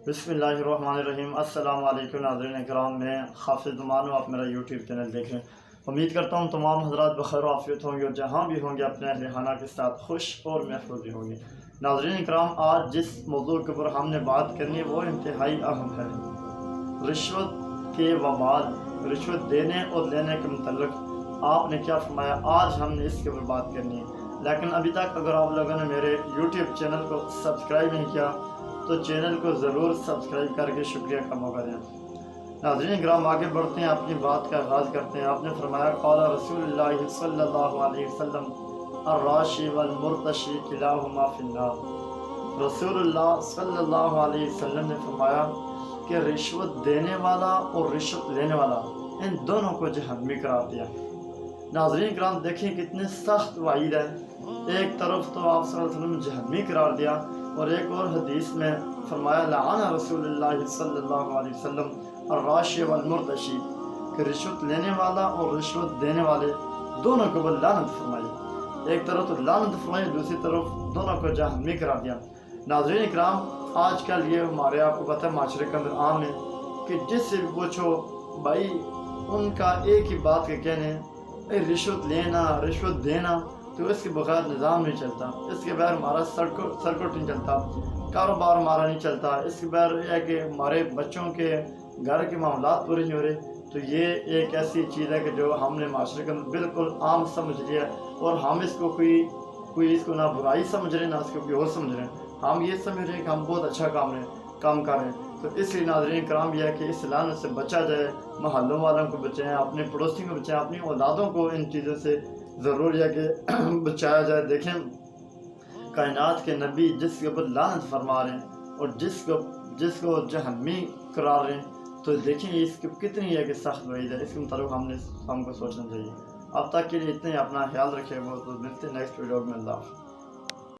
बिस्मिल्लाहिर्रहमानिर्रहीम। अस्सलाम वालेकुम नाज़रीन इकराम, मैं हाफिज़ नुमान हूँ। आप मेरा यूट्यूब चैनल देख रहे हैं। उम्मीद करता हूँ तमाम हज़रात बखैर आफियत होंगे और जहाँ भी होंगे अपने अहले खाना के साथ खुश और महफूज भी होंगे। नाज़रीन इकराम, आज जिस मौजू के ऊपर हमने बात करनी है वो इंतहाई अहम है। रिश्वत के वबाल, रिश्वत देने और लेने के मुतल्लिक़ आपने क्या फरमाया, आज हमने इसके ऊपर बात करनी है। लेकिन अभी तक अगर आप लोगों ने मेरे यूट्यूब चैनल को सब्सक्राइब नहीं किया तो चैनल को ज़रूर सब्सक्राइब करके शुक्रिया का मौका दें। नाज़रीन किराम, आगे बढ़ते हैं, अपनी बात का आगाज़ करते हैं। आपने फरमाया क़ाला रसूलुल्लाह सल्लल्लाहु अलैहि वसल्लम अर्राशी वल मुर्तशी किलाहुमा फिन्नार। रसूलुल्लाह सल्लल्लाहु अलैहि वसल्लम ने फरमाया कि रिश्वत देने वाला और रिश्वत लेने वाला, इन दोनों को जहन्नमी करार दिया। नाज़रीन किराम, देखिए कितने सख्त वाइद है। एक तरफ तो आप सल्लल्लाहु अलैहि वसल्लम ने जहन्नमी करार दिया और एक और हदीस में फरमाया लआना रसूलुल्लाह सल्लल्लाहु अलैहि वसल्लम अर्राशी वल मुर्तशी, कि रिश्वत लेने वाला और रिश्वत देने वाले दोनों को लानत फरमाई। एक तरफ तो लानत फरमाई, दूसरी तरफ दोनों को जहन्नमी करार दिया। नाज़रीन इकराम, आजकल ये हमारे आपको पता है माशरे के अंदर आम है कि जिससे भी पूछो भाई उनका एक ही बात के कहने, रिश्वत लेना रिश्वत देना, तो इसके बगैर निज़ाम नहीं चलता, इसके बगैर हमारा सर्किट नहीं चलता, कारोबार हमारा नहीं चलता, इसके बगैर है कि हमारे बच्चों के घर के मामलात पूरे नहीं हो रहे। तो ये एक ऐसी चीज़ है कि जो हमने माशरे के अंदर बिल्कुल आम समझ लिया और हम इसको कोई इसको ना बुराई समझ रहे ना इसको कोई और समझ रहे हैं। हम ये समझ रहे हैं कि हम बहुत अच्छा काम कर रहे हैं। तो इसलिए नाज़रीन कराम यह है कि इस लानत से बचा जाए, महल्लों वालों को बचाएं, अपने पड़ोसियों को बचाएं, अपनी औलादों को इन चीज़ों से ज़रूर है कि बचाया जाए। देखें कायनात के नबी जिसके ऊपर लानत फरमा रहे हैं और जिसको जहन्नमी करार रहे हैं, तो देखें इसकी कितनी है कि सख्त वईद है। इसके मुताबिक हमको सोचना चाहिए। अब तक के लिए इतने, अपना ख्याल रखें। वो तो मिलते हैं नेक्स्ट वीडियो में। अल्लाह।